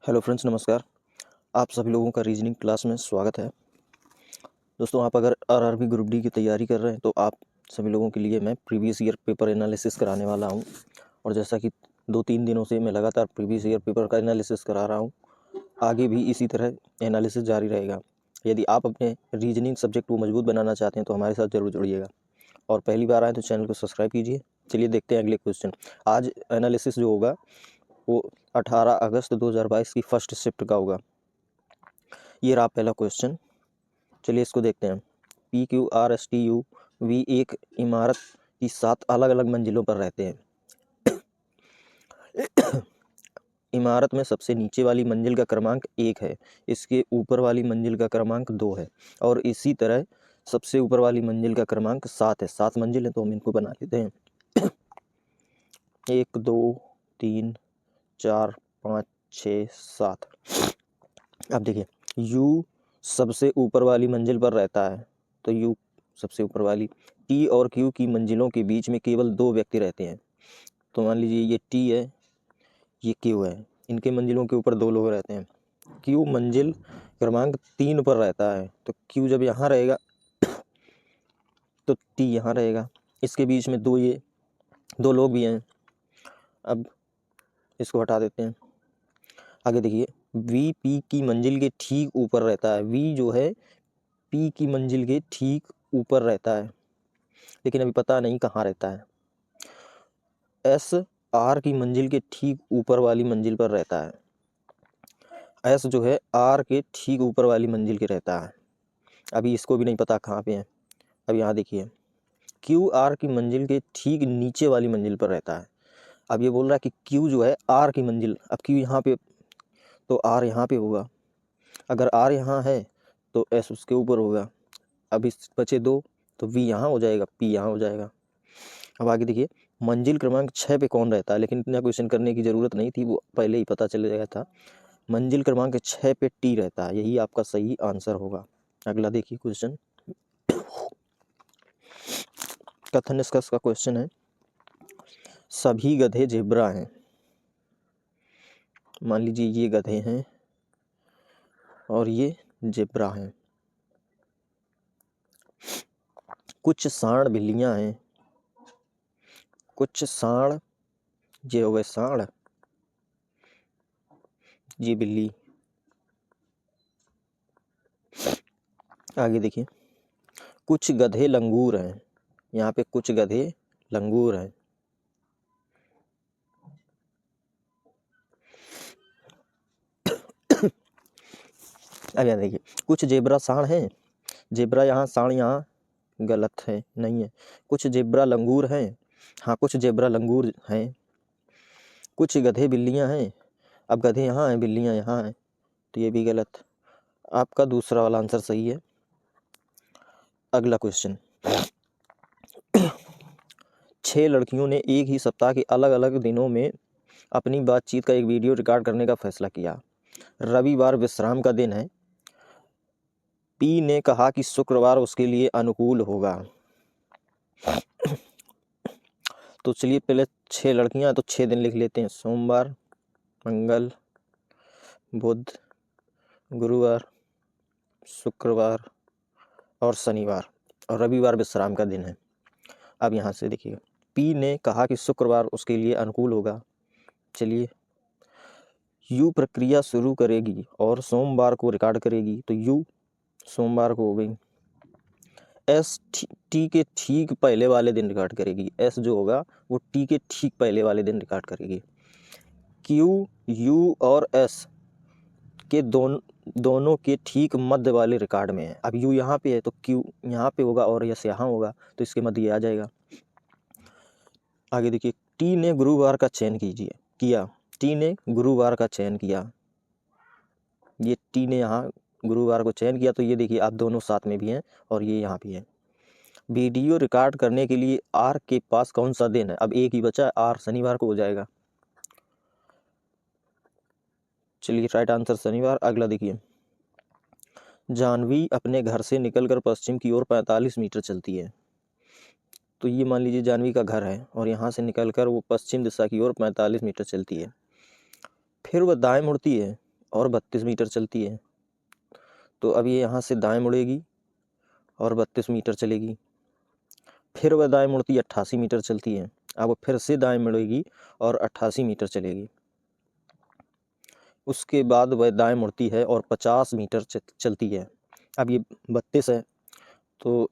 Hello friends, नमस्कार। आप सभी लोगों का रीजनिंग क्लास में स्वागत है। दोस्तों, आप अगर आरआरबी ग्रुप डी की तैयारी कर रहे हैं तो आप सभी लोगों के लिए मैं प्रीवियस ईयर पेपर एनालिसिस कराने वाला हूं। और जैसा कि 2-3 दिनों से मैं लगातार प्रीवियस ईयर पेपर का एनालिसिस करा रहा हूं, आगे भी इसी तरह एनालिसिस जारी रहेगा। यदि आप अपने रीजनिंग सब्जेक्ट को मजबूत बनाना चाहते हैं तो हमारे साथ ज़रूर जुड़िएगा। और पहली बार आए तो चैनल को सब्सक्राइब कीजिए। चलिए देखते हैं अगले क्वेश्चन। आज एनालिसिस जो होगा वो 18 अगस्त 2022 की फर्स्ट शिफ्ट का होगा। ये रहा पहला क्वेश्चन। चलिए इसको देखते हैं। PQRSTU V एक इमारत की 7 अलग अलग मंजिलों पर रहते हैं। इमारत में सबसे नीचे वाली मंजिल का क्रमांक 1 है, इसके ऊपर वाली मंजिल का क्रमांक 2 है और इसी तरह सबसे ऊपर वाली मंजिल का क्रमांक 7 है। 7 मंजिल है तो हम इनको बना लेते हैं। 1 2 3 4 5 6 7। अब देखिए, U सबसे ऊपर वाली मंजिल पर रहता है तो U सबसे ऊपर वाली। T और Q की मंजिलों के बीच में केवल 2 व्यक्ति रहते हैं। तो मान लीजिए ये T है, ये Q है, इनके मंजिलों के ऊपर 2 लोग रहते हैं। Q मंजिल क्रमांक 3 पर रहता है तो Q जब यहाँ रहेगा तो T यहाँ रहेगा। इसके बीच में 2 लोग भी हैं। अब इसको हटा देते हैं। आगे देखिए, V P की मंजिल के ठीक ऊपर रहता है। V जो है P की मंजिल के ठीक ऊपर रहता है, लेकिन अभी पता नहीं कहाँ रहता है। S R की मंजिल के ठीक ऊपर वाली मंजिल पर रहता है। S जो है R के ठीक ऊपर वाली मंजिल के रहता है। अभी इसको भी नहीं पता कहाँ पे है। अब यहाँ देखिए, Q R की मंजिल के ठीक नीचे वाली मंजिल पर रहता है। अब ये बोल रहा है कि Q जो है R की मंजिल, अब Q यहाँ पे तो R यहाँ पे होगा। अगर R यहाँ है तो S उसके ऊपर होगा। अब इस बचे 2 तो V यहाँ हो जाएगा, P यहाँ हो जाएगा। अब आगे देखिए, मंजिल क्रमांक 6 पे कौन रहता है, लेकिन इतना क्वेश्चन करने की ज़रूरत नहीं थी, वो पहले ही पता चल गया था। मंजिल क्रमांक 6 पे T रहता है, यही आपका सही आंसर होगा। अगला देखिए क्वेश्चन। कथन निष्कर्ष का क्वेश्चन है, सभी गधे ज़ेब्रा हैं। मान लीजिए ये गधे हैं और ये ज़ेब्रा हैं। कुछ सांड बिल्लियां हैं। कुछ सांड, ये हो गए सांड, ये बिल्ली। आगे देखिए, कुछ गधे लंगूर हैं। यहाँ पे कुछ गधे लंगूर हैं। अब यहाँ देखिए, कुछ जेब्रा सांड हैं। जेब्रा यहाँ, सांड यहाँ, गलत है, नहीं है। कुछ जेब्रा लंगूर हैं, हाँ कुछ जेब्रा लंगूर हैं। कुछ गधे बिल्लियाँ हैं, अब गधे यहाँ हैं, बिल्लियाँ यहाँ हैं, तो ये भी गलत। आपका दूसरा वाला आंसर सही है। अगला क्वेश्चन। 6 लड़कियों ने एक ही सप्ताह के अलग अलग दिनों में अपनी बातचीत का एक वीडियो रिकॉर्ड करने का फैसला किया। रविवार विश्राम का दिन है। पी ने कहा कि शुक्रवार उसके लिए अनुकूल होगा। तो चलिए पहले 6 लड़कियां, तो 6 दिन लिख लेते हैं। सोमवार, मंगल, बुध, गुरुवार, शुक्रवार और शनिवार, और रविवार विश्राम का दिन है। अब यहाँ से देखिएगा, पी ने कहा कि शुक्रवार उसके लिए अनुकूल होगा। चलिए, यू प्रक्रिया शुरू करेगी और सोमवार को रिकॉर्ड करेगी, तो यू सोमवार को हो गई। एस टी के ठीक पहले वाले दिन रिकॉर्ड करेगी। एस जो होगा वो टी के ठीक पहले वाले दिन रिकॉर्ड करेगी। क्यू, यू और एस के दोनों के ठीक मध्य वाले रिकॉर्ड में है। अब यू यहाँ पे है तो क्यू यहाँ पे होगा और एस यहाँ होगा, तो इसके मध्य ये आ जाएगा। आगे देखिए, टी ने गुरुवार का चयन किया। टी ने गुरुवार का चयन किया। ये टी ने यहाँ गुरुवार को चयन किया, तो ये देखिए आप दोनों साथ में भी हैं और ये यहाँ भी है। वीडियो रिकॉर्ड करने के लिए आर के पास कौन सा दिन है? अब एक ही बचा है, आर शनिवार को हो जाएगा। चलिए राइट आंसर शनिवार। अगला देखिए, जानवी अपने घर से निकलकर पश्चिम की ओर 45 मीटर चलती है। तो ये मान लीजिए जानवी का घर है और यहाँ से निकलकर वो पश्चिम दिशा की ओर 45 मीटर चलती है। फिर वह दाएं मुड़ती है और 32 मीटर चलती है। तो अब ये यहाँ से दाएं मुड़ेगी और 32 मीटर चलेगी, फिर वह दाएं मुड़ती 88 मीटर चलती है। अब फिर से दाएं मुड़ेगी और 88 मीटर चलेगी। उसके बाद वह दाएं मुड़ती है और 50 मीटर चलती है। अब ये 32 है तो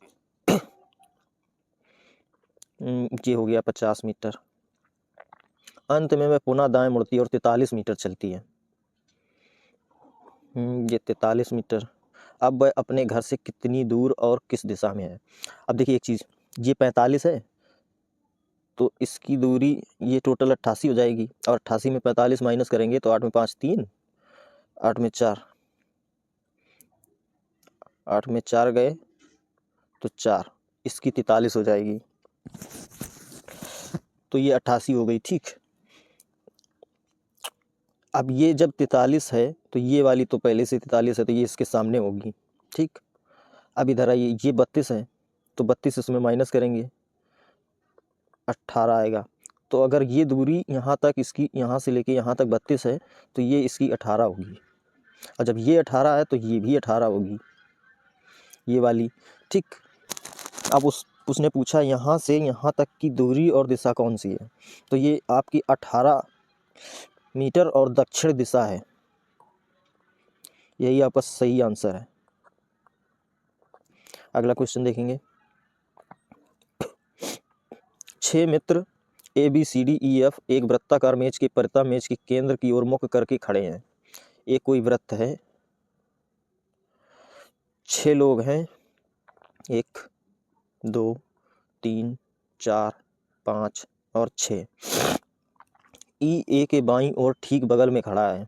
ये हो गया 50 मीटर। अंत में वह पुनः दाएं मुड़ती है और 43 मीटर चलती है। ये 43 मीटर। अब वह अपने घर से कितनी दूर और किस दिशा में है? अब देखिए एक चीज़, ये 45 है तो इसकी दूरी ये टोटल 88 हो जाएगी, और 88 में 45 माइनस करेंगे तो 8 में 5 3, 8 में 4, 8 में 4 गए तो 4, इसकी 43 हो जाएगी। तो ये 88 हो गई, ठीक। अब ये जब 43 है तो ये वाली तो पहले से 43 है तो ये इसके सामने होगी, ठीक। अब इधर आइए, ये 32 है तो 32 इसमें माइनस करेंगे, 18 आएगा। तो अगर ये दूरी यहाँ तक, इसकी यहाँ से लेके यहाँ तक 32 है तो ये इसकी 18 होगी, और जब ये 18 है तो ये भी 18 होगी, ये वाली, ठीक। अब उसने पूछा यहाँ से यहाँ तक की दूरी और दिशा कौन सी है, तो ये आपकी 18 मीटर और दक्षिण दिशा है। यही आपका सही आंसर है। अगला क्वेश्चन देखेंगे। 6 मित्र ABCDEF एक वृत्ताकार मेज के परिता मेज के केंद्र की ओर मुख करके खड़े हैं। एक कोई वृत्त है, 6 लोग हैं, 1 2 3 4 5 और 6। E A के बाईं ओर ठीक बगल में खड़ा है।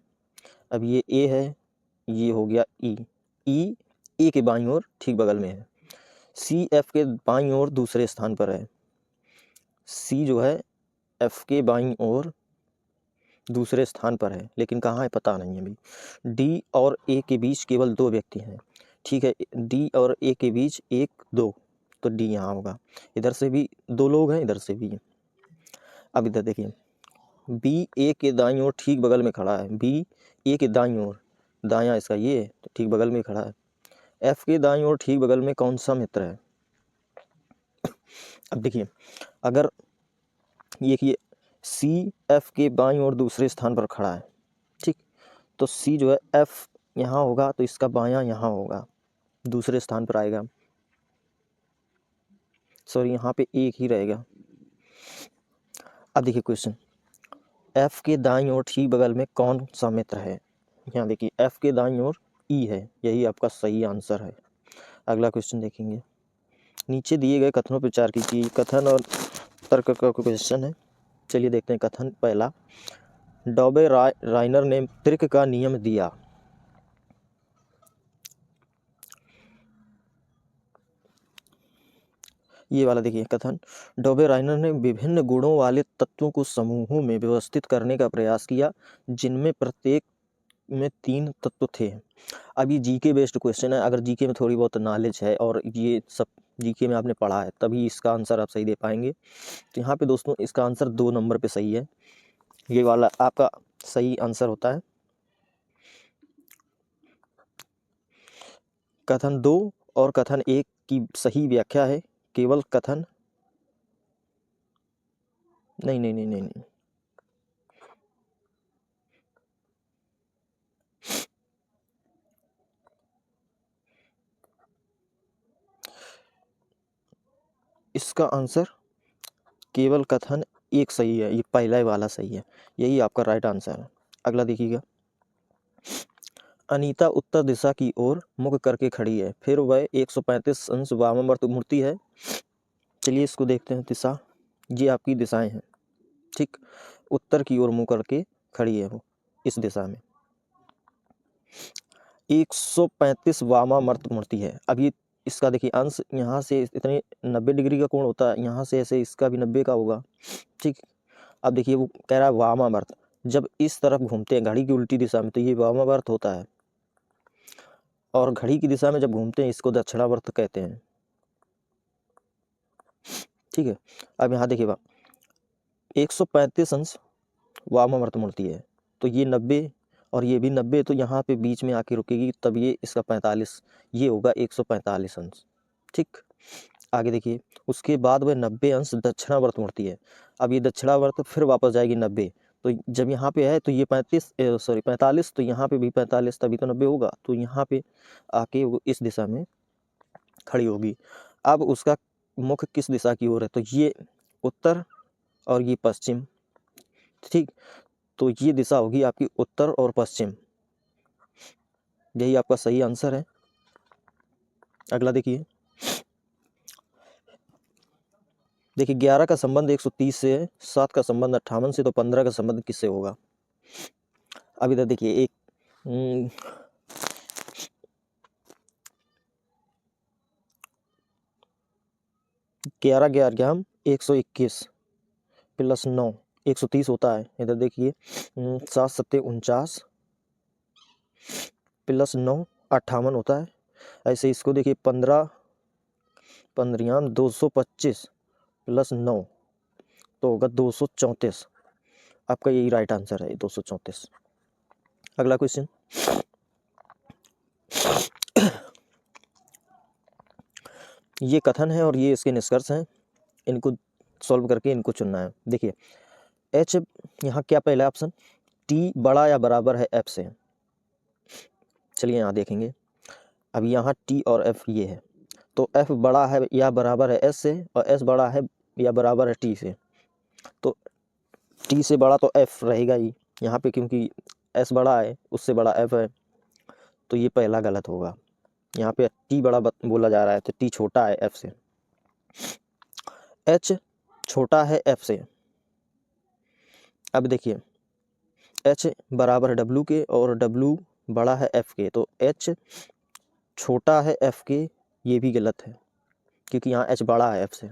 अब ये A है, ये हो गया E A के बाईं ओर ठीक बगल में है। C F के बाईं ओर दूसरे स्थान पर है। C जो है F के बाईं ओर दूसरे स्थान पर है, लेकिन कहाँ है पता नहीं है अभी। D और A के बीच केवल 2 व्यक्ति हैं, ठीक है। D और A के बीच 1 2, तो D यहाँ होगा। इधर से भी 2 लोग हैं, इधर से भी। अब इधर देखिए, B A के दाईं ओर ठीक बगल में खड़ा है। B A के दाईं ओर, दायां इसका ये तो ठीक बगल में खड़ा है। F के दाईं ओर ठीक बगल में कौन सा मित्र है? अब देखिए, अगर ये C F के बाईं ओर दूसरे स्थान पर खड़ा है, ठीक, तो C जो है F यहाँ होगा तो इसका बायां यहाँ होगा, दूसरे स्थान पर आएगा। सॉरी, यहाँ पे एक ही रहेगा। अब देखिए क्वेश्चन, F के दाईं ओर ठीक बगल में कौन सा मित्र है? यहाँ देखिए, F के दाईं ओर E है, यही आपका सही आंसर है। अगला क्वेश्चन देखेंगे। नीचे दिए गए कथनों पर विचार कीजिए। कथन और तर्क का क्वेश्चन है। चलिए देखते हैं। कथन पहला, डॉबे राइनर ने तर्क का नियम दिया। ये वाला देखिए कथन, डॉबे राइनर ने विभिन्न गुणों वाले तत्वों को समूहों में व्यवस्थित करने का प्रयास किया, जिनमें प्रत्येक में 3 तत्व थे। अब ये जीके बेस्ड क्वेश्चन है। अगर जीके में थोड़ी बहुत नॉलेज है और ये सब जीके में आपने पढ़ा है तभी इसका आंसर आप सही दे पाएंगे। तो यहाँ पे दोस्तों इसका आंसर 2 नंबर पे सही है। ये वाला आपका सही आंसर होता है। कथन 2 और कथन 1 की सही व्याख्या है। केवल कथन नहीं, इसका आंसर केवल कथन 1 सही है। ये पहला वाला सही है, यही आपका राइट आंसर है। अगला देखिएगा। अनीता उत्तर दिशा की ओर मुख करके खड़ी है, फिर वह 135 अंश वामावर्त मुड़ती है। चलिए इसको देखते हैं। दिशा, ये आपकी दिशाएं हैं, ठीक। उत्तर की ओर मुंह करके खड़ी है वो, इस दिशा में 135 वामावर्त मुड़ती है। अब ये इसका देखिए अंश, यहाँ से इतने 90 डिग्री का कोण होता है, यहाँ से ऐसे इसका भी 90 का होगा, ठीक। अब देखिए वो कह रहा है वामावर्त, जब इस तरफ घूमते हैं घड़ी की उल्टी दिशा में तो ये वामावर्त होता है, और घड़ी की दिशा में जब घूमते हैं इसको दक्षिणावर्त कहते हैं, ठीक है। अब यहाँ देखिए 135 अंश वामावर्त मुड़ती है तो ये 90 और ये भी 90, तो यहाँ पे बीच में आके रुकेगी, तब ये इसका 45, ये होगा 145 अंश। ठीक, आगे देखिए, उसके बाद वह 90 अंश दक्षिणावर्त मुड़ती है। अब ये दक्षिणावर्त फिर वापस जाएगी 90, तो जब यहाँ पे है तो ये 45, तो यहाँ पे भी 45, तभी तो 90 होगा, तो यहाँ पे आके वो इस दिशा में खड़ी होगी। अब उसका मुख किस दिशा की ओर है, तो ये उत्तर और ये पश्चिम। ठीक, तो ये दिशा होगी आपकी उत्तर और पश्चिम, यही आपका सही आंसर है। अगला देखिए, 11 का संबंध 130 से है, 7 का संबंध 58 से, तो 15 का संबंध किससे होगा। अब इधर देखिए, एक 11 11 121 प्लस 9 130 होता है। इधर देखिए 7 7 49 प्लस 9 58 होता है। ऐसे इसको देखिए 15 15 225 प्लस 9 तो होगा 234। आपका यही राइट आंसर है, 234। अगला क्वेश्चन, ये कथन है और ये इसके निष्कर्ष हैं, इनको सॉल्व करके इनको चुनना है। देखिए एच, यहाँ क्या पहला ऑप्शन, टी बड़ा या बराबर है एफ से। चलिए यहाँ देखेंगे, अब यहाँ टी और एफ ये है, तो एफ बड़ा है या बराबर है एस से, और एस बड़ा है या बराबर है टी से। तो टी से बड़ा तो एफ रहेगा ही यहाँ पे, क्योंकि एस बड़ा है उससे बड़ा एफ है, तो ये पहला गलत होगा। यहाँ पे टी बड़ा बोला जा रहा है, तो टी छोटा है एफ से। एच छोटा है एफ से। अब देखिए एच बराबर है डब्लू के और डब्लू बड़ा है एफ के, तो एच छोटा है एफ के, ये भी गलत है क्योंकि यहाँ एच बड़ा है एफ से।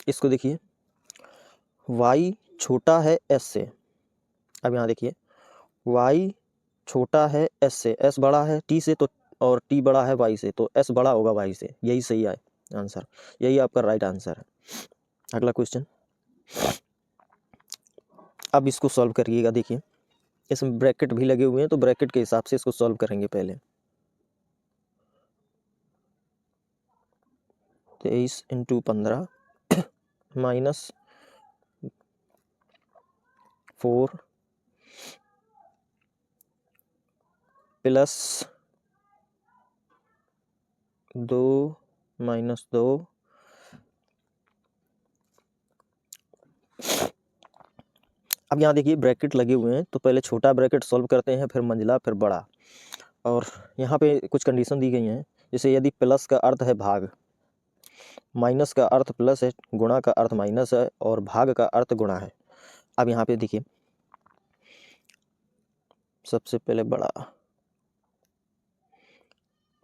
इसको देखिए y छोटा है s से। अब यहाँ देखिए y छोटा है s से, s बड़ा है t से, तो और t बड़ा है y से, तो s बड़ा होगा y से, यही सही है आंसर, यही आपका राइट आंसर है। अगला क्वेश्चन, अब इसको सॉल्व करिएगा। देखिए इसमें ब्रैकेट भी लगे हुए हैं, तो ब्रैकेट के हिसाब से इसको सॉल्व करेंगे पहले। 23 × 15 माइनस 4 प्लस 2 माइनस 2 अब यहाँ देखिए ब्रैकेट लगे हुए हैं, तो पहले छोटा ब्रैकेट सॉल्व करते हैं, फिर मंझला, फिर बड़ा। और यहाँ पे कुछ कंडीशन दी गई हैं, जैसे यदि प्लस का अर्थ है भाग, माइनस का अर्थ प्लस है, गुणा का अर्थ माइनस है, और भाग का अर्थ गुणा है। अब यहाँ पे देखिए सबसे पहले बड़ा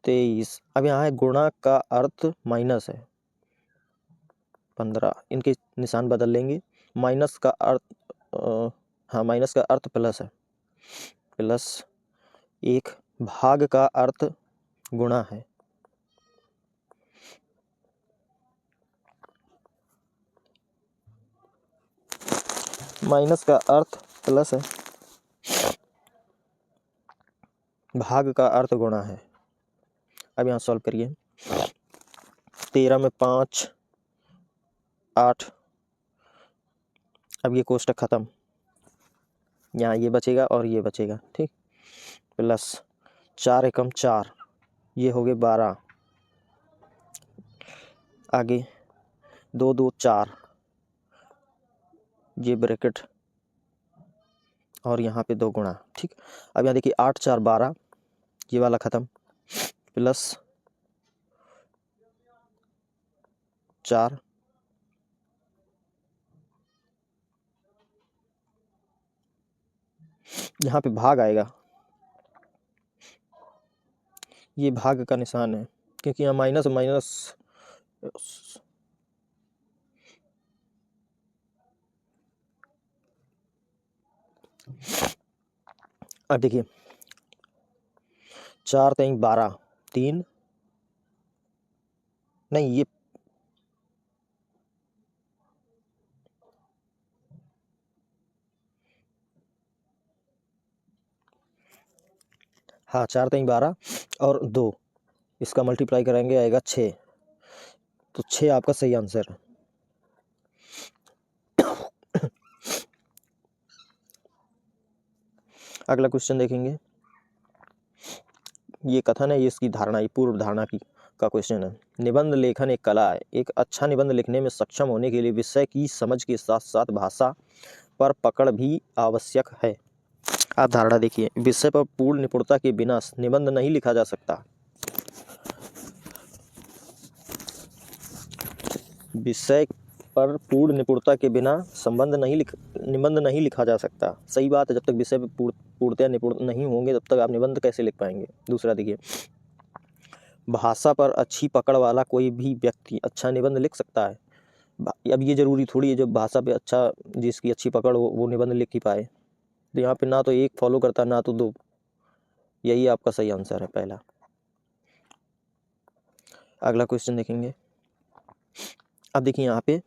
23, अब यहाँ है गुणा का अर्थ माइनस है 15, इनके निशान बदल लेंगे। माइनस का अर्थ हाँ माइनस का अर्थ प्लस है, प्लस 1, भाग का अर्थ गुणा है। माइनस का अर्थ प्लस है, भाग का अर्थ गुणा है। अब यहाँ सॉल्व करिए, 13 में 5 8, अब ये कोष्टक खत्म, यहाँ ये बचेगा और ये बचेगा, ठीक, प्लस 4 एकम 4, ये हो गए 12, आगे 2 2 4, ये ब्रैकेट और यहाँ पे 2 गुणा, ठीक। अब यहाँ देखिए 8 4 12, ये वाला खत्म, प्लस 4, यहाँ पे भाग आएगा, ये भाग का निशान है क्योंकि यहाँ माइनस माइनस। अब देखिए 4 3 12, 3 नहीं, ये हाँ 4 3 12 और 2 इसका मल्टीप्लाई करेंगे आएगा 6, तो 6 आपका सही आंसर है। अगला क्वेश्चन देखेंगे। ये कथन है, ये इसकी धारणा, ये पूर्व धारणा की का क्वेश्चन है। निबंध लेखन एक कला है। एक अच्छा निबंध लिखने में सक्षम होने के लिए विषय की समझ के साथ साथ भाषा पर पकड़ भी आवश्यक है। आप धारणा देखिए, विषय पर पूर्ण निपुणता के बिना निबंध नहीं लिखा जा सकता। विषय पर पूर्ण निपुणता के बिना निबंध नहीं लिखा जा सकता। सही बात है, जब तक विषय पर पूर्णतया निपुण नहीं होंगे तब तक आप निबंध कैसे लिख पाएंगे। दूसरा देखिए, भाषा पर अच्छी पकड़ वाला कोई भी व्यक्ति अच्छा निबंध लिख सकता है। अब ये जरूरी थोड़ी है जो भाषा पे अच्छा, जिसकी अच्छी पकड़ हो वो निबंध लिख ही पाए। तो यहाँ पे ना तो 1 फॉलो करता ना तो 2, यही आपका सही आंसर है पहला। अगला क्वेश्चन देखेंगे। अब देखिए यहाँ पे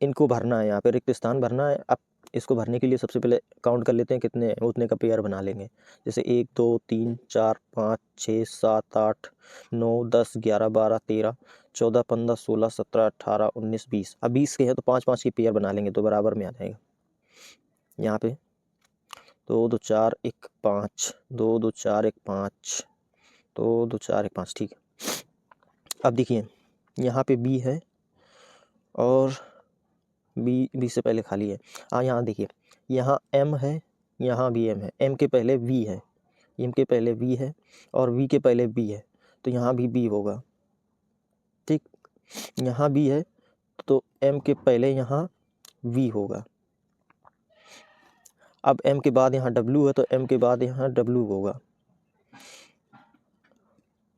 इनको भरना है, यहाँ पे रिक्त स्थान भरना है। अब इसको भरने के लिए सबसे पहले काउंट कर लेते हैं कितने हैं, उतने का पेयर बना लेंगे। जैसे 1 2 3 4 5 6 7 8 9 10 11 12 13 14 15 16 17 18 19 20। अब 20 के हैं तो 5 5 की पेयर बना लेंगे तो बराबर में आ जाएगा। यहाँ पे 2 2 4 1 5 2 2 4 1 5 2 2 4 1 5, ठीक है। अब देखिए यहाँ पे बी है और बी से पहले खाली है। यहाँ देखिए, यहाँ एम है, यहाँ भी एम है। एम के पहले वी है, एम के पहले वी है और वी के पहले बी है, तो यहाँ भी बी होगा। ठीक, यहाँ बी है तो एम के पहले यहाँ वी होगा। अब एम के बाद यहाँ डब्ल्यू है तो एम के बाद यहाँ डब्ल्यू होगा।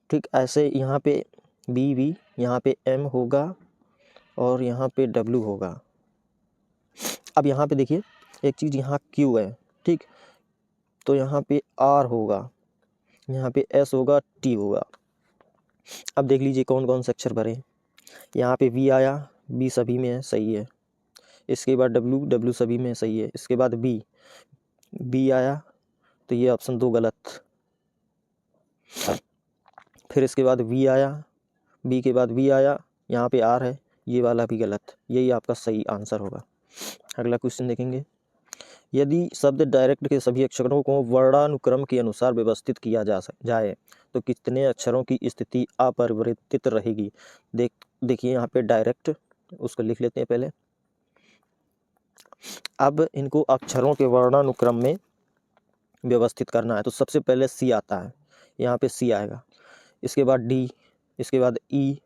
ठीक, ऐसे यहाँ पे बी वी, यहाँ पे एम होगा और यहाँ पे डब्ल्यू होगा। अब यहाँ पे देखिए एक चीज़, यहाँ क्यू है, ठीक, तो यहाँ पे आर होगा, यहाँ पे एस होगा, टी होगा। अब देख लीजिए कौन कौन से अक्षर भरे। यहाँ पे वी आया, बी सभी में है, सही है। इसके बाद डब्ल्यू, डब्ल्यू सभी में सही है। इसके बाद बी, बी आया तो ये ऑप्शन 2 गलत। फिर इसके बाद वी आया, बी के बाद वी आया, यहाँ पे आर है, ये वाला भी गलत। यही आपका सही आंसर होगा। अगला क्वेश्चन देखेंगे। यदि शब्द डायरेक्ट के सभी अक्षरों को वर्णानुक्रम के अनुसार व्यवस्थित किया जाए तो कितने अक्षरों की स्थिति अपरिवर्तित रहेगी। देखिए यहाँ पे डायरेक्ट, उसको लिख लेते हैं पहले। अब इनको अक्षरों के वर्णानुक्रम में व्यवस्थित करना है तो सबसे पहले सी आता है, यहाँ पे सी आएगा। इसके बाद डी, इसके बाद ई,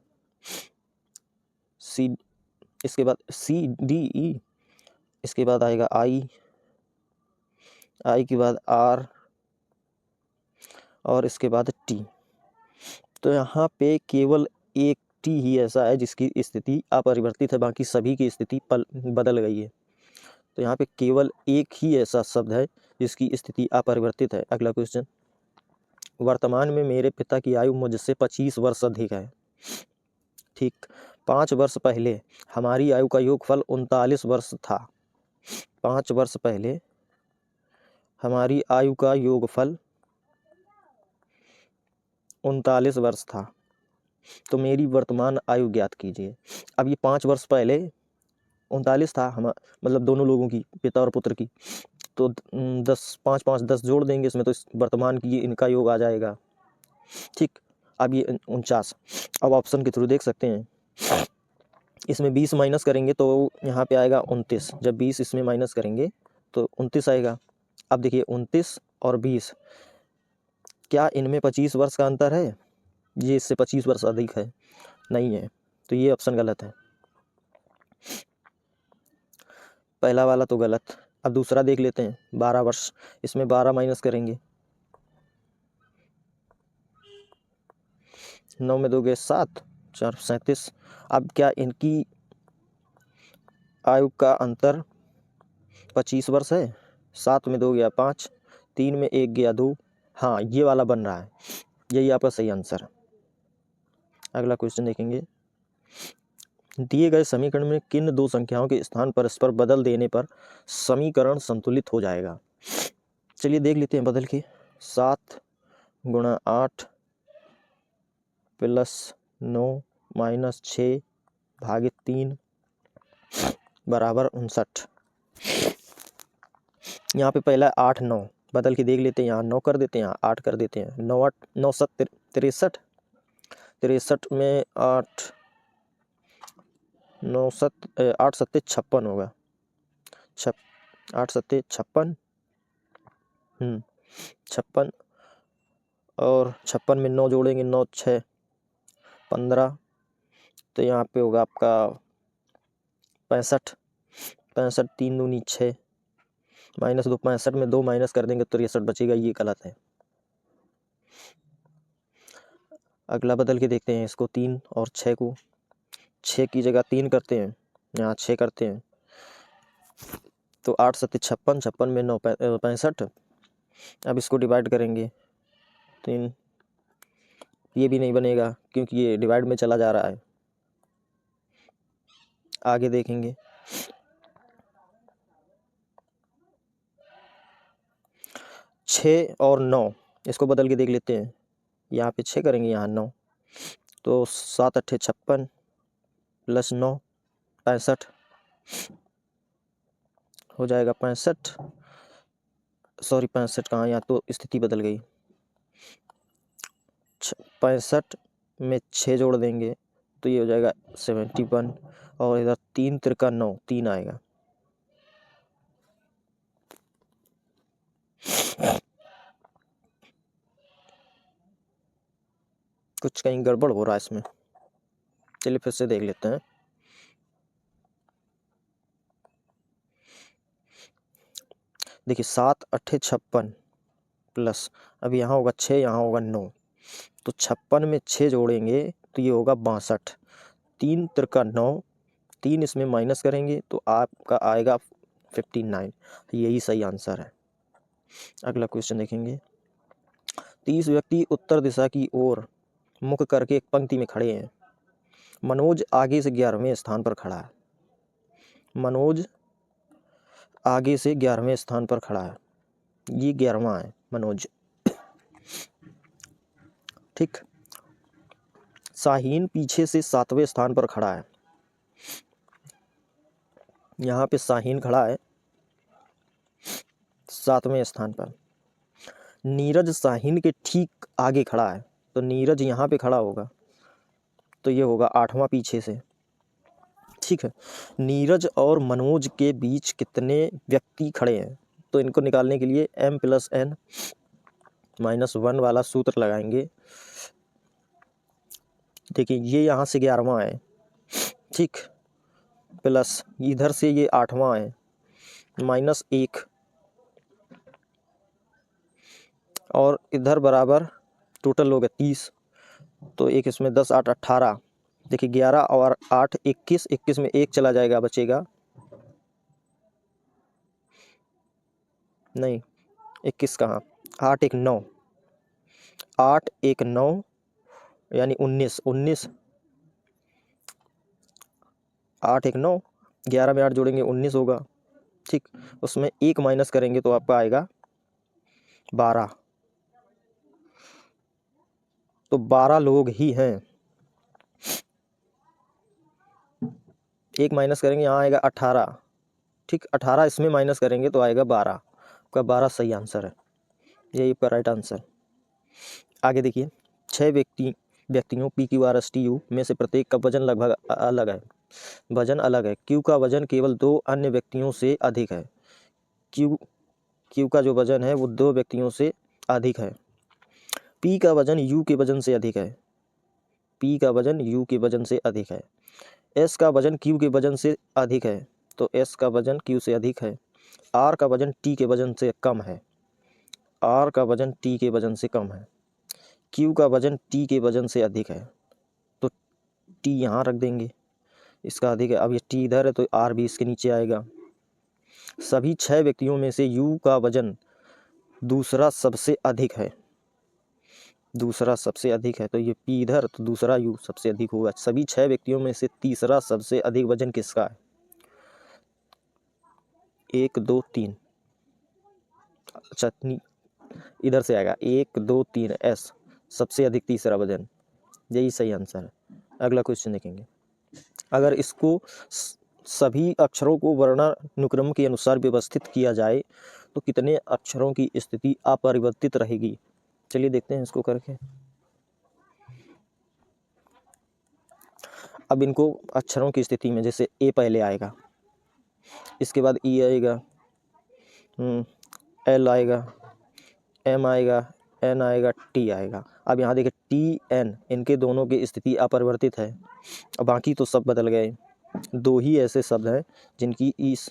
सी, इसके बाद सी डी ई, इसके बाद आएगा आई, आई के बाद आर और इसके बाद टी। तो यहाँ पे केवल एक टी ही ऐसा है जिसकी स्थिति अपरिवर्तित है, बाकी सभी की स्थिति बदल गई है। तो यहाँ पे केवल एक ही ऐसा शब्द है जिसकी स्थिति अपरिवर्तित है। अगला क्वेश्चन। वर्तमान में मेरे पिता की आयु मुझसे 25 वर्ष अधिक है। ठीक, 5 वर्ष पहले हमारी आयु का योगफल 39 वर्ष था। 5 वर्ष पहले हमारी आयु का योगफल 39 वर्ष था, तो मेरी वर्तमान आयु ज्ञात कीजिए। अब ये 5 वर्ष पहले 39 था, हम मतलब दोनों लोगों की, पिता और पुत्र की, तो 10 5 5 10 जोड़ देंगे इसमें, तो इस वर्तमान की इनका योग आ जाएगा। ठीक, अब ये 49। अब ऑप्शन के थ्रू देख सकते हैं, इसमें 20 माइनस करेंगे तो यहाँ पे आएगा 29। जब 20 इसमें माइनस करेंगे तो 29 आएगा। अब देखिए 29 और 20, क्या इनमें 25 वर्ष का अंतर है? ये इससे 25 वर्ष अधिक है, नहीं है, तो ये ऑप्शन गलत है। पहला वाला तो गलत। अब दूसरा देख लेते हैं, 12 वर्ष, इसमें 12 माइनस करेंगे, 9 में 2 गए 7, 4 37। अब क्या इनकी आयु का अंतर 25 वर्ष है? 7 में 2 गया 5, 3 में 1 गया 2। हाँ, ये वाला बन रहा है, यही आपका सही आंसर है। अगला क्वेश्चन देखेंगे। दिए गए समीकरण में किन 2 संख्याओं के स्थान परस्पर बदल देने पर समीकरण संतुलित हो जाएगा। चलिए देख लेते हैं बदल के। 7 गुणा 8 प्लस 9 माइनस 6 भागित 3 बराबर 59। यहाँ पे पहला 8 9 बदल के देख लेते हैं। यहाँ 9 कर देते हैं, यहाँ 8 कर देते हैं। 9 8 9 7 63, 63 में 8 9 7 8 7 56 होगा। 8 7 56, 56 और 56 में 9 जोड़ेंगे, 9 6 15, तो यहाँ पे होगा आपका 65, 65 3 दूनी 6 माइनस 2 65 में 2 माइनस कर देंगे तो 63 बचेगा। ये गलत है। अगला बदल के देखते हैं इसको। 3 और 6 को, 6 की जगह 3 करते हैं, यहाँ 6 करते हैं, तो 8 7 56, 56 में 9 65। अब इसको डिवाइड करेंगे, 3 ये भी नहीं बनेगा क्योंकि ये डिवाइड में चला जा रहा है। आगे देखेंगे। 6 और 9 इसको बदल के देख लेते हैं। यहाँ पे 6 करेंगे, यहाँ 9, तो 7 8 56 प्लस 9 65 हो जाएगा। 65 सॉरी 65 कहाँ, यहाँ तो स्थिति बदल गई। 65 में 6 जोड़ देंगे तो ये हो जाएगा 71 और इधर 3 तिरका 9 3 आएगा। कुछ कहीं गड़बड़ हो रहा है इसमें। चलिए फिर से देख लेते हैं। देखिए 7 8 56 प्लस, अब यहाँ होगा 6, यहाँ होगा 9, तो 56 में 6 जोड़ेंगे तो ये होगा 62, 3 तिरका 9, 3 इसमें माइनस करेंगे तो आपका आएगा 59। यही सही आंसर है। अगला क्वेश्चन देखेंगे। 30 व्यक्ति उत्तर दिशा की ओर मुख करके एक पंक्ति में खड़े हैं। मनोज आगे से 11वें स्थान पर खड़ा है। मनोज आगे से 11वें स्थान पर खड़ा है। ये 11वां है मनोज। ठीक। शाहीन पीछे से 7वें स्थान पर खड़ा है। यहाँ पे शाहीन खड़ा है 7वें स्थान पर। नीरज शाहीन के ठीक आगे खड़ा है, तो नीरज यहाँ पे खड़ा होगा, तो ये होगा 8वां पीछे से। ठीक है। नीरज और मनोज के बीच कितने व्यक्ति खड़े हैं, तो इनको निकालने के लिए m + n - 1 वाला सूत्र लगाएंगे। देखिए ये यहाँ से 11वां है, ठीक, प्लस इधर से ये 8वां है, -1 और इधर बराबर टोटल हो गया 30, तो एक इसमें 10 8 18। देखिए 11 और 8 21, 21 में 1 चला जाएगा, बचेगा नहीं 21 कहाँ, 8 1 9, 8 1 9 यानी 19, 19 8 1 9, 11 में 8 जोड़ेंगे 19 होगा। ठीक, उसमें 1 माइनस करेंगे तो आपका आएगा 12, तो 12 लोग ही हैं। 1 माइनस करेंगे, यहाँ आएगा 18। ठीक, 18 इसमें माइनस करेंगे तो आएगा 12, आपका 12 सही आंसर है। यही आपका राइट आंसर। आगे देखिए। 6 व्यक्तियों PQRSTU में से प्रत्येक का वजन लगभग अलग है। वजन अलग है। Q का वजन केवल 2 अन्य व्यक्तियों से अधिक है। Q का जो वजन है वो 2 व्यक्तियों से अधिक है। P का वजन U के वजन से अधिक है। P का वजन U के वजन से अधिक है। S का वजन Q के वजन से अधिक है, तो S का वजन Q से अधिक है। R का वजन T के वजन से कम है। R का वजन T के वजन से कम है। Q का वजन T के वजन से अधिक है, तो T यहाँ रख देंगे, इसका अधिक है। अब ये T इधर है तो R भी इसके नीचे आएगा। सभी 6 व्यक्तियों में से U का वजन दूसरा सबसे अधिक है। दूसरा सबसे अधिक है, तो ये P इधर, तो दूसरा U सबसे अधिक होगा। सभी 6 व्यक्तियों में से तीसरा सबसे अधिक वजन किसका है? 1 2 3, अच्छा इधर से आएगा 1 2 3 S, सबसे अधिक तीसरा वजन, यही सही आंसर है। अगला क्वेश्चन देखेंगे, अगर इसको सभी अक्षरों को वर्णानुक्रम के अनुसार व्यवस्थित किया जाए तो कितने अक्षरों की स्थिति अपरिवर्तित रहेगी। चलिए देखते हैं इसको करके। अब इनको अक्षरों की स्थिति में जैसे ए पहले आएगा, इसके बाद ई आएगा, एल आएगा, एम आएगा, एन आएगा, टी आएगा। अब यहाँ देखिए टी एन, इनके दोनों की स्थिति अपरिवर्तित है, अब बाकी तो सब बदल गए। दो ही ऐसे शब्द हैं जिनकी इस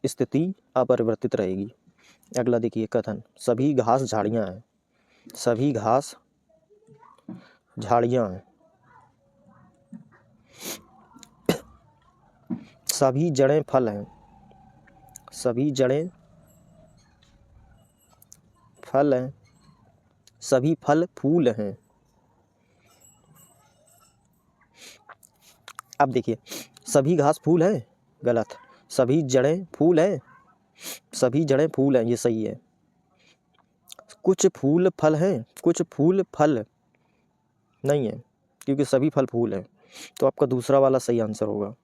स्थिति अपरिवर्तित रहेगी। अगला देखिए कथन, सभी घास झाड़ियाँ हैं, सभी घास झाड़ियाँ हैं, सभी जड़ें फल हैं, सभी जड़ें फल हैं, सभी फल फूल हैं। अब देखिए सभी घास फूल हैं, गलत, सभी जड़ें फूल हैं, सभी जड़ें फूल हैं, ये सही है। कुछ फूल फल हैं, कुछ फूल फल नहीं है, क्योंकि सभी फल फूल हैं, तो आपका दूसरा वाला सही आंसर होगा।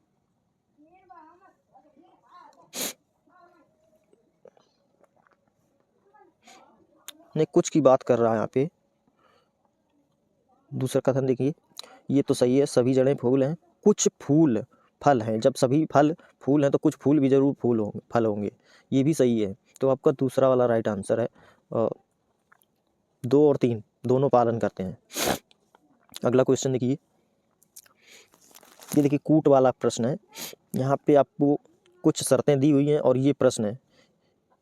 नहीं, कुछ की बात कर रहा है यहाँ पे। दूसरा कथन देखिए, ये तो सही है, सभी जड़ें फूल हैं, कुछ फूल फल हैं। जब सभी फल फूल हैं तो कुछ फूल भी जरूर फल होंगे, ये भी सही है। तो आपका दूसरा वाला राइट आंसर है। 2 और 3 दोनों पालन करते हैं। अगला क्वेश्चन देखिए, ये देखिए कूट वाला प्रश्न है। यहाँ पे आपको कुछ शर्तें दी हुई हैं और ये प्रश्न है,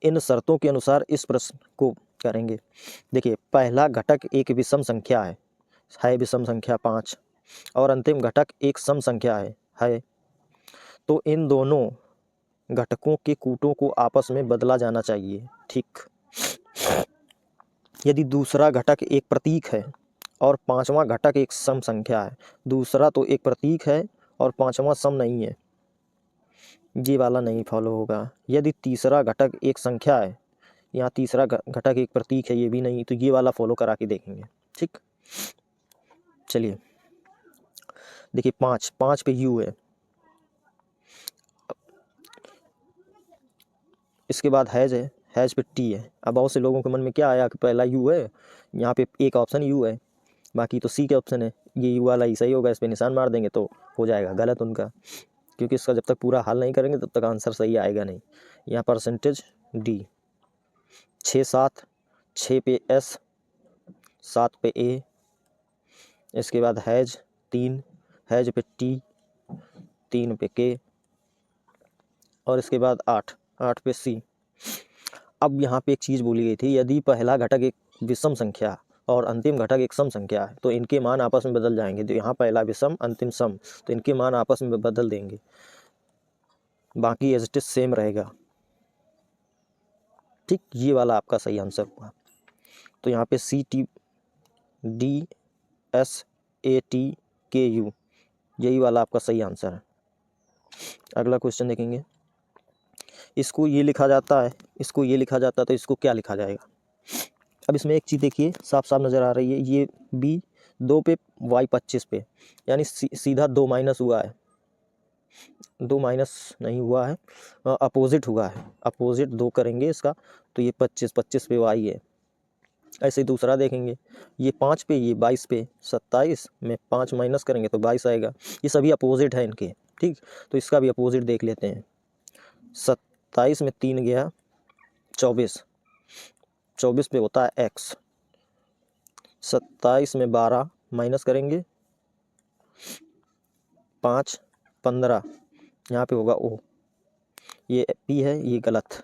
इन शर्तों के अनुसार इस प्रश्न को करेंगे। देखिए पहला घटक एक विषम संख्या है विषम संख्या 5, और अंतिम घटक एक सम संख्या है, तो इन दोनों घटकों के कूटों को आपस में बदला जाना चाहिए। ठीक, यदि दूसरा घटक एक प्रतीक है और पांचवा घटक एक सम संख्या है, दूसरा तो एक प्रतीक है और पांचवा सम नहीं है, ये वाला नहीं फॉलो होगा। यदि तीसरा घटक एक संख्या है, यहाँ तीसरा घटक एक प्रतीक है, ये भी नहीं, तो ये वाला फॉलो करा के देखेंगे। ठीक, चलिए देखिए 5 पे यू है, इसके बाद हैज पे टी है। अब बहुत से लोगों के मन में क्या आया कि पहला यू है, यहाँ पे एक ऑप्शन यू है, बाकी तो सी के ऑप्शन है, ये यू वाला ही सही होगा, इस पर निशान मार देंगे तो हो जाएगा गलत उनका, क्योंकि इसका जब तक पूरा हल नहीं करेंगे तब तक आंसर सही आएगा नहीं। यहाँ परसेंटेज डी, 6 7, 6 पे एस, 7 पे ए, इसके बाद हैज 3, हैज पे टी, 3 पे के, और इसके बाद 8 पे सी। अब यहाँ पे एक चीज़ बोली गई थी, यदि पहला घटक एक विषम संख्या और अंतिम घटक एक सम संख्या है तो इनके मान आपस में बदल जाएंगे। तो यहाँ पहला विषम अंतिम सम, तो इनके मान आपस में बदल देंगे, बाकी एज इट इज सेम रहेगा। ठीक, ये वाला आपका सही आंसर हुआ। तो यहाँ पे CTDSATKU, यही वाला आपका सही आंसर है। अगला क्वेश्चन देखेंगे, इसको ये लिखा जाता है, इसको ये लिखा जाता है, तो इसको क्या लिखा जाएगा। अब इसमें एक चीज़ देखिए साफ साफ नज़र आ रही है, ये B 2 पे Y 25 पे, यानी सीधा 2 माइनस हुआ है, 2 माइनस नहीं हुआ है, अपोजिट हुआ है, अपोजिट 2 करेंगे इसका, तो ये 25 पे Y है। ऐसे ही दूसरा देखेंगे, ये 5 पे, ये 22 पे, 27 में 5 माइनस करेंगे तो 22 आएगा। ये सभी अपोजिट है इनके। ठीक, तो इसका भी अपोजिट देख लेते हैं। 27 में 3 गया 24, 24 पे होता है X, 27 में 12 माइनस करेंगे 5 15, यहाँ पे होगा O, ये P है, ये गलत।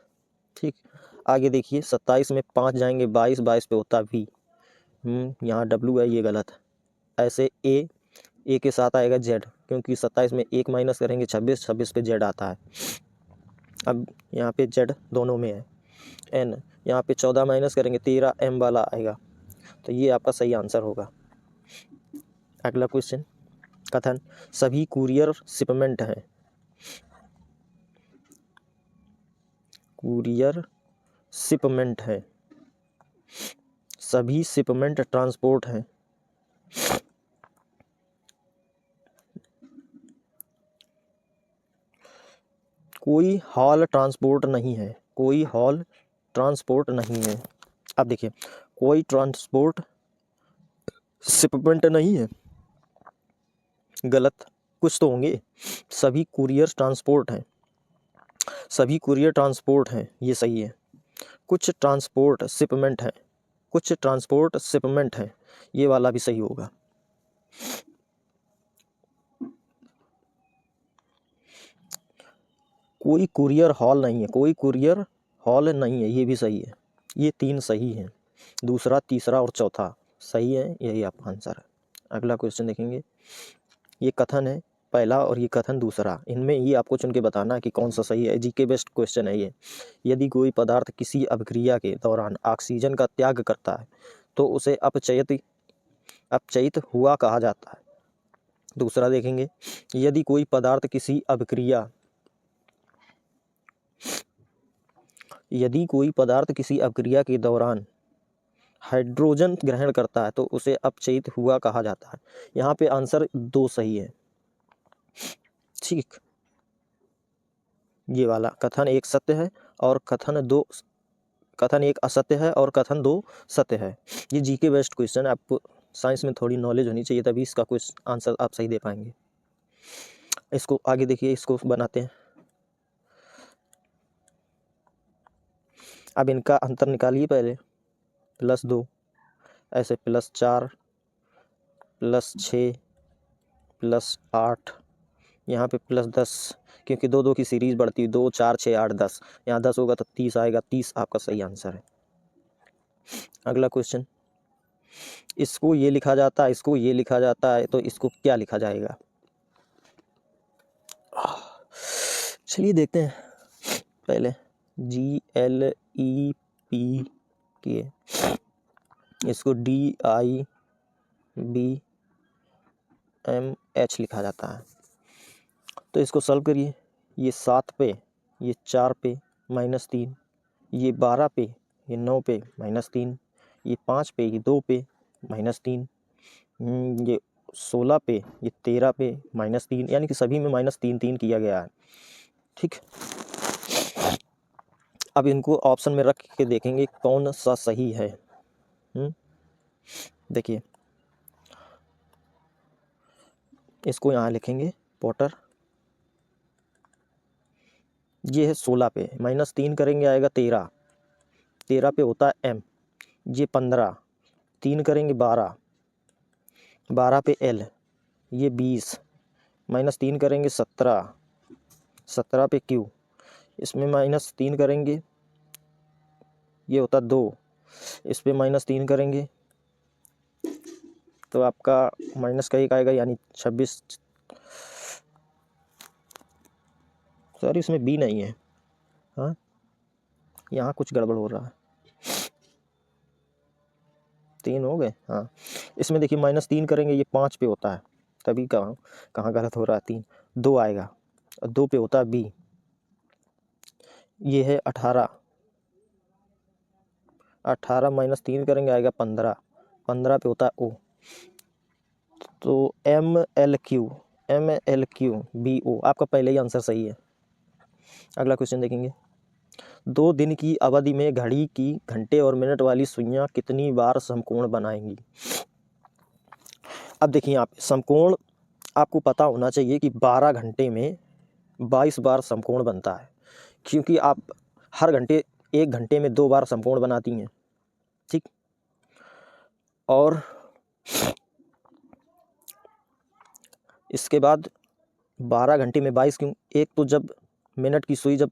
ठीक, आगे देखिए 27 में 5 जाएंगे 22, 22 पे होता है V, यहाँ W है, ये गलत। ऐसे A के साथ आएगा Z, क्योंकि 27 में 1 माइनस करेंगे 26, 26 पे Z आता है। अब यहाँ पे Z दोनों में है। N, यहाँ पे 14 माइनस करेंगे 13, M वाला आएगा, तो ये आपका सही आंसर होगा। अगला क्वेश्चन, कथन, सभी कुरियर शिपमेंट हैं, कुरियर शिपमेंट है, सभी शिपमेंट ट्रांसपोर्ट हैं। कोई हॉल ट्रांसपोर्ट नहीं है, कोई हॉल ट्रांसपोर्ट नहीं है। अब देखिए, कोई ट्रांसपोर्ट शिपमेंट नहीं है, गलत, कुछ तो होंगे। सभी कुरियर ट्रांसपोर्ट हैं, सभी कुरियर ट्रांसपोर्ट हैं, ये सही है। कुछ ट्रांसपोर्ट शिपमेंट है, कुछ ट्रांसपोर्ट शिपमेंट है, ये वाला भी सही होगा। कोई कुरियर हॉल नहीं है, कोई कुरियर हॉल नहीं है, ये भी सही है। ये 3 सही हैं, दूसरा, तीसरा और चौथा सही है, यही आपका आंसर है। अगला क्वेश्चन देखेंगे। ये कथन है पहला और ये कथन दूसरा, इनमें ये आपको चुन के बताना है कि कौन सा सही है। जीके बेस्ट क्वेश्चन है ये। यदि कोई पदार्थ किसी अभिक्रिया के दौरान ऑक्सीजन का त्याग करता है तो उसे अपचयित हुआ कहा जाता है। दूसरा देखेंगे, यदि कोई पदार्थ किसी अभिक्रिया के दौरान हाइड्रोजन ग्रहण करता है तो उसे अपचयित हुआ कहा जाता है। यहाँ पे आंसर 2 सही है, ठीक। ये वाला कथन 1 सत्य है और कथन 1 असत्य है और कथन 2 सत्य है। ये जीके बेस्ट क्वेश्चन है, आपको साइंस में थोड़ी नॉलेज होनी चाहिए, तभी इसका क्वेश्चन आंसर आप सही दे पाएंगे। इसको आगे देखिए, इसको बनाते हैं। अब इनका अंतर निकालिए पहले। +2, ऐसे +4, +6, +8, यहाँ पे +10, क्योंकि 2 2 की सीरीज बढ़ती है, 2 4 6 8 10, यहाँ 10 होगा तो 30 आएगा, 30 आपका सही आंसर है। अगला क्वेश्चन, इसको ये लिखा जाता है, इसको ये लिखा जाता है, तो इसको क्या लिखा जाएगा? चलिए देखते हैं पहले। GLEP, इसको DIBMH लिखा जाता है। तो इसको सॉल्व करिए। ये 7 पे, ये 4 पे -3, ये 12 पे, ये 9 पे -3, ये 5 पे, ये 2 पे -3, ये 16 पे, ये 13 पे -3, यानी कि सभी में -3 किया गया है, ठीक। अब इनको ऑप्शन में रख के देखेंगे कौन सा सही है। देखिए, इसको यहाँ लिखेंगे पॉटर। ये है 16 पे, -3 करेंगे आएगा 13, 13 पे होता है M, ये 15, 3 करेंगे 12, 12 पे L, ये 20, -3 करेंगे 17, 17 पे Q, इसमें -3 करेंगे, ये होता 2, इस पे -3 करेंगे तो आपका -1 आएगा, यानी 26। सॉरी, इसमें B नहीं है, हाँ, यहाँ कुछ गड़बड़ हो रहा है। 3 हो गए, हाँ। इसमें देखिए -3 करेंगे, ये 5 पे होता है, तभी कहाँ गलत हो रहा है। 3, 2 आएगा, 2 पे होता है B, ये है 18, 18 -3 करेंगे आएगा 15, 15 पे होता है O, तो MLQ आपका पहले ही आंसर सही है। अगला क्वेश्चन देखेंगे। 2 दिन की अवधि में घड़ी की घंटे और मिनट वाली सुइयां कितनी बार समकोण बनाएंगी? अब देखिए, आप समकोण आपको पता होना चाहिए कि 12 घंटे में 22 बार समकोण बनता है, क्योंकि आप हर घंटे 1 घंटे में 2 बार समकोण बनाती हैं, ठीक। और इसके बाद 12 घंटे में 22 क्यों? एक तो जब मिनट की सुई जब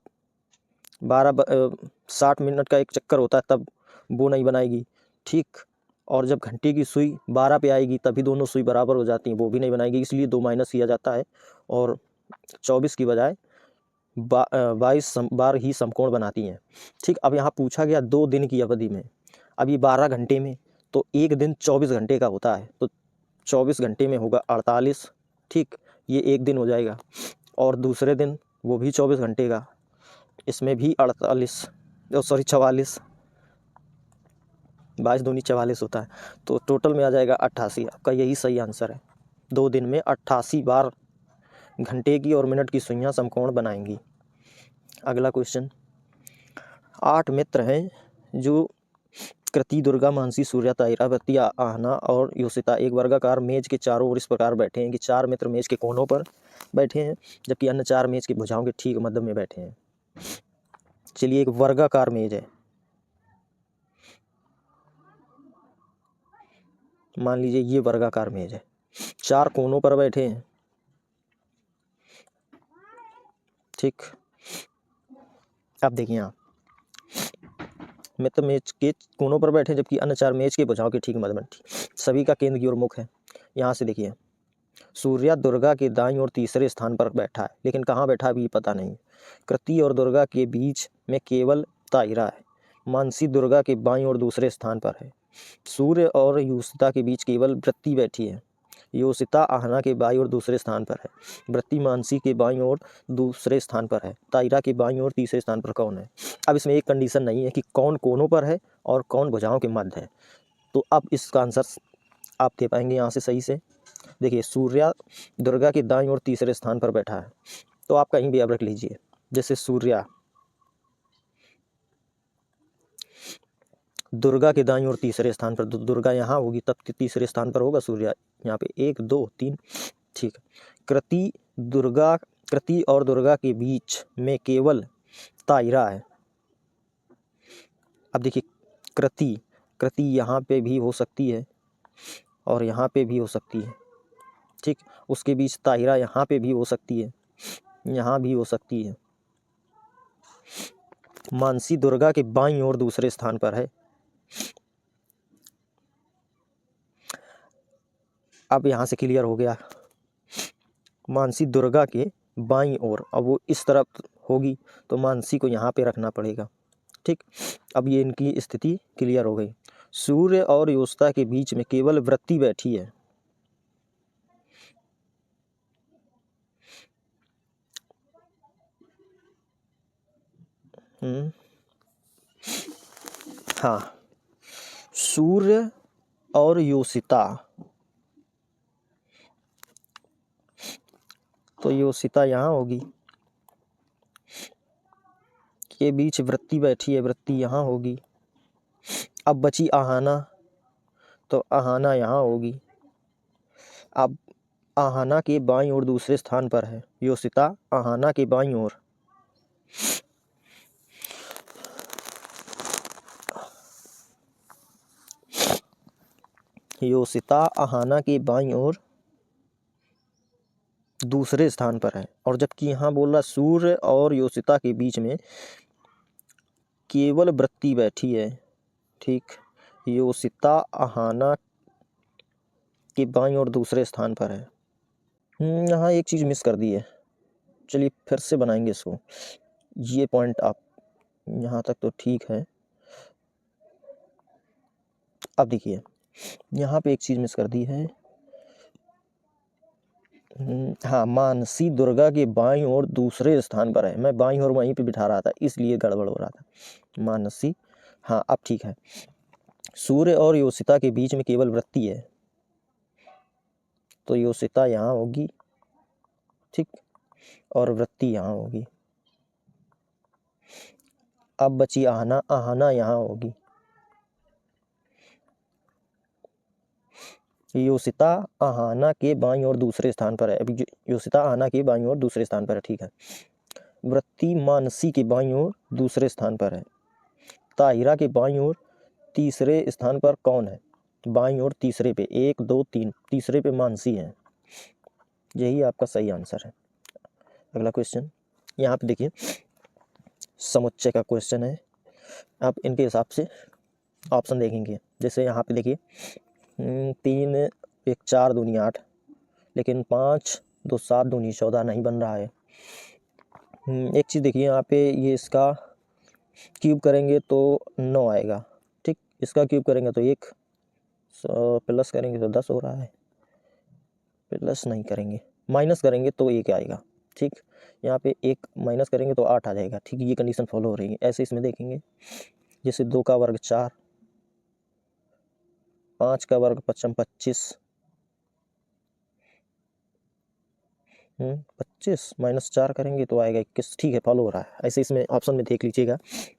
60 मिनट का एक चक्कर होता है तब वो नहीं बनाएगी, ठीक। और जब घंटे की सुई 12 पे आएगी तभी दोनों सुई बराबर हो जाती हैं, वो भी नहीं बनाएगी, इसलिए 2 माइनस किया जाता है और 24 की बजाय 22 बार ही समकोण बनाती हैं, ठीक। अब यहाँ पूछा गया 2 दिन की अवधि में, अब ये 12 घंटे में, तो एक दिन 24 घंटे का होता है, तो 24 घंटे में होगा 48, ठीक। ये एक दिन हो जाएगा, और दूसरे दिन वो भी 24 घंटे का, इसमें भी 48, सॉरी 44, 22 दूनी 44 होता है, तो टोटल में आ जाएगा 88। आपका यही सही आंसर है। 2 दिन में 88 बार घंटे की और मिनट की सुइयां समकोण बनाएंगी। अगला क्वेश्चन, 8 मित्र हैं जो कृति, दुर्गा, मानसी, सूर्या, ताइरा, वृत्ति, आहना और योषिता एक वर्गाकार मेज के चारों ओर इस प्रकार बैठे हैं कि 4 मित्र मेज के कोनों पर बैठे हैं जबकि अन्य 4 मेज की भुजाओं के ठीक मध्य में बैठे हैं। चलिए, एक वर्गाकार मेज है, मान लीजिए ये वर्गाकार मेज है, 4 कोनों पर बैठे हैं, ठीक। अब देखिए यहाँ मित्र मेज के कोनों पर बैठे जबकि अन्य 4 मेज के भुजाओं के ठीक मध्य में, सभी का केंद्र की ओर मुख है। यहाँ से देखिए, सूर्या दुर्गा के दाईं ओर तीसरे स्थान पर बैठा है, लेकिन कहाँ बैठा अभी पता नहीं। कृति और दुर्गा के बीच में केवल ताइरा है। मानसी दुर्गा के बाईं ओर दूसरे स्थान पर है। सूर्य और योषिता के बीच केवल वृत्ति बैठी है। योषिता आहना के बाईं ओर दूसरे स्थान पर है। वृत्ति मानसी के बाईं ओर दूसरे स्थान पर है। ताइरा के बाईं ओर तीसरे स्थान पर कौन है? अब इसमें एक कंडीशन नहीं है कि कौन कोनों पर है और कौन भुजाओं के मध्य है, तो अब इसका आंसर आप दे पाएंगे यहाँ से सही से। देखिए, सूर्या दुर्गा के दाईं ओर तीसरे स्थान पर बैठा है, तो आप कहीं भी अब रख लीजिए, जैसे सूर्या दुर्गा के दाईं ओर तीसरे स्थान पर, दुर्गा यहाँ होगी तब तीसरे स्थान पर होगा सूर्या, यहाँ पे 1 2 3, ठीक। कृति और दुर्गा के बीच में केवल ताइरा है। अब देखिए, कृति यहाँ पे भी हो सकती है और यहाँ पे भी हो सकती है, ठीक। उसके बीच ताइरा यहाँ पे भी हो सकती है, यहाँ भी हो सकती है। मानसी दुर्गा के बाईं ओर दूसरे स्थान पर है। अब यहाँ से क्लियर हो गया, मानसी दुर्गा के बाईं ओर, अब वो इस तरफ होगी तो मानसी को यहाँ पे रखना पड़ेगा, ठीक। अब ये इनकी स्थिति क्लियर हो गई। सूर्य और योषिता के बीच में केवल वृत्ति बैठी है। हाँ, सूर्य और योषिता, तो योषिता यहाँ होगी, के बीच वृत्ति बैठी है, वृत्ति यहाँ होगी। अब बची आहना, तो आहना यहाँ होगी। अब आहना के बाईं ओर दूसरे स्थान पर है, योषिता आहना के बाईं ओर। योषिता आहना के बाईं ओर दूसरे स्थान पर है, और जबकि यहाँ बोल रहा सूर्य और योषिता के बीच में केवल वृत्ति बैठी है, ठीक। योषिता आहना के बाईं ओर दूसरे स्थान पर है। यहाँ एक चीज़ मिस कर दी है, चलिए फिर से बनाएंगे इसको। ये पॉइंट आप यहाँ तक तो ठीक है। अब देखिए, यहाँ पे एक चीज़ मिस कर दी है। हाँ, मानसी दुर्गा के बाईं ओर दूसरे स्थान पर है। मैं बाईं ओर वहीं पे बिठा रहा था, इसलिए गड़बड़ हो रहा था। मानसी, हाँ अब ठीक है। सूर्य और योषिता के बीच में केवल वृत्ति है, तो योषिता यहाँ होगी, ठीक, और वृत्ति यहाँ होगी। अब बची आहना, आहना यहाँ होगी। योषिता आहना के बाईं ओर दूसरे स्थान पर है। अभी योषिता आहना के बाईं ओर दूसरे स्थान पर है, ठीक है। वृत्ति मानसी के बाईं ओर दूसरे स्थान पर है। ताहिरा के बाईं ओर तीसरे स्थान पर कौन है? बाईं ओर तीसरे पे, 1 2 3, तीसरे पे मानसी है। यही आपका सही आंसर है। अगला क्वेश्चन, यहाँ पे देखिए समुच्चय का क्वेश्चन है। आप इनके हिसाब से ऑप्शन देखेंगे। जैसे यहाँ पे देखिए 3 1 4 दूनी 8, लेकिन 5 2 7 दूनी 14 नहीं बन रहा है। एक चीज़ देखिए, यहाँ पे ये इसका क्यूब करेंगे तो 9 आएगा, ठीक। इसका क्यूब करेंगे तो 1, प्लस करेंगे तो 10 हो रहा है। प्लस नहीं करेंगे, माइनस करेंगे तो 1 आएगा, ठीक, यहाँ पे 1 माइनस करेंगे तो 8 आ जाएगा। ठीक, ये कंडीशन फॉलो हो रही है। ऐसे इसमें देखेंगे, जैसे 2 का वर्ग 4, 5 का वर्ग 5 25, 25 माइनस 4 करेंगे तो आएगा 21। ठीक है, फॉलो हो रहा है। ऐसे इसमें ऑप्शन में देख लीजिएगा,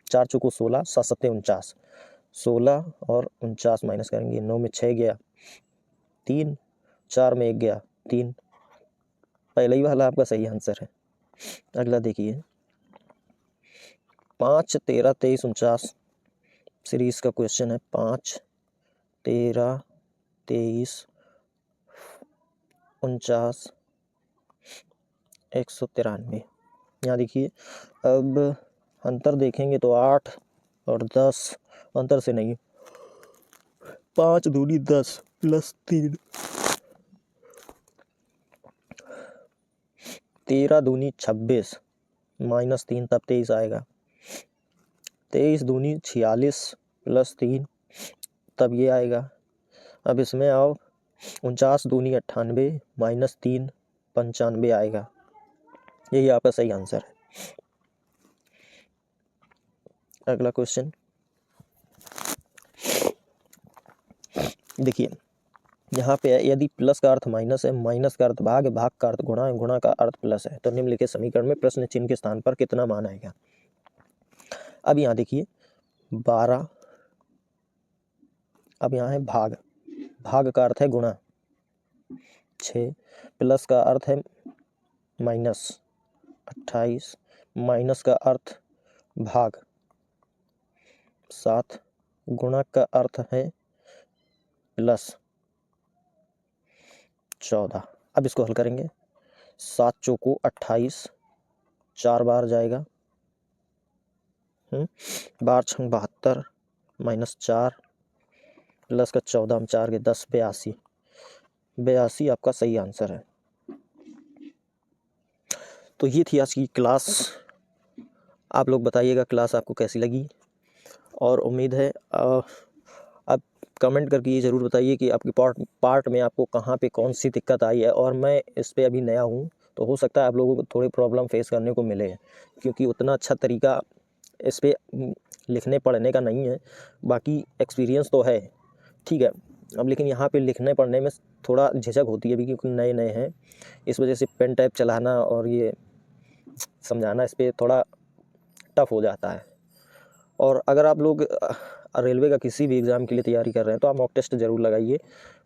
4 चौको 16, 7 सत्ते 49, 16 और 49 माइनस करेंगे, 9 में 6 गया 3, 4 में 1 गया 3। पहले ही वाला आपका सही आंसर है। अगला देखिए, 5 13 23 49 सीरीज का क्वेश्चन है। 5 13 23 49 193। यहाँ देखिए, अब अंतर देखेंगे तो 8 और 10 अंतर से नहीं, 5 दूनी 10 प्लस 3, 13 दूनी 26 माइनस 3, तब 23 आएगा। 23 दूनी 46 प्लस 3, तब ये आएगा। अब इसमें आओ, 49 दूनी 98 माइनस 3 95 आएगा। यही आपका सही आंसर है। अगला क्वेश्चन देखिए, यहाँ पे यदि प्लस का अर्थ माइनस है, माइनस का अर्थ भाग है, भाग का अर्थ गुणा है, गुणा का अर्थ प्लस है, तो निम्नलिखित समीकरण में प्रश्न चिन्ह के स्थान पर कितना मान आएगा। अब यहाँ देखिए 12, अब यहाँ है भाग, भाग का अर्थ है गुणा, 6 प्लस का अर्थ है माइनस 28, माइनस का अर्थ भाग 7, गुणा का अर्थ है प्लस 14। अब इसको हल करेंगे, 7 चौको 28, 4 बार जाएगा, 12 छंग 72 माइनस 4 प्लस का 14 4 के 10 82। 82 आपका सही आंसर है। तो ये थी आज की क्लास। आप लोग बताइएगा क्लास आपको कैसी लगी, और उम्मीद है आप कमेंट करके ये ज़रूर बताइए कि आपकी पार्ट में आपको कहाँ पे कौन सी दिक्कत आई है। और मैं इस पे अभी नया हूँ, तो हो सकता है आप लोगों को थोड़ी प्रॉब्लम फेस करने को मिले, क्योंकि उतना अच्छा तरीका इस पे लिखने पढ़ने का नहीं है। बाकी एक्सपीरियंस तो है, ठीक है। अब लेकिन यहाँ पे लिखने पढ़ने में थोड़ा झिझक होती है भी, क्योंकि नए नए हैं, इस वजह से पेन टाइप चलाना और ये समझाना इस पर थोड़ा टफ हो जाता है। और अगर आप लोग रेलवे का किसी भी एग्ज़ाम के लिए तैयारी कर रहे हैं तो आप मॉक टेस्ट ज़रूर लगाइए।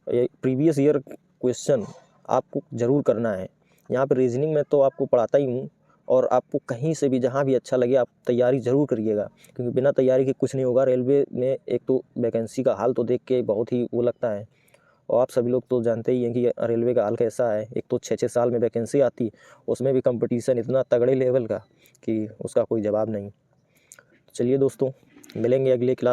ये प्रीवियस ईयर क्वेश्चन आपको ज़रूर करना है। यहाँ पे रीजनिंग में तो आपको पढ़ाता ही हूँ, और आपको कहीं से भी जहाँ भी अच्छा लगे आप तैयारी ज़रूर करिएगा, क्योंकि बिना तैयारी के कुछ नहीं होगा। रेलवे में एक तो वैकेंसी का हाल तो देख के बहुत ही वो लगता है, और आप सभी लोग तो जानते ही हैं कि रेलवे का हाल कैसा है। एक तो 6-6 साल में वैकेंसी आती, उसमें भी कंपटीशन इतना तगड़े लेवल का कि उसका कोई जवाब नहीं। चलिए दोस्तों, मिलेंगे अगले क्लास।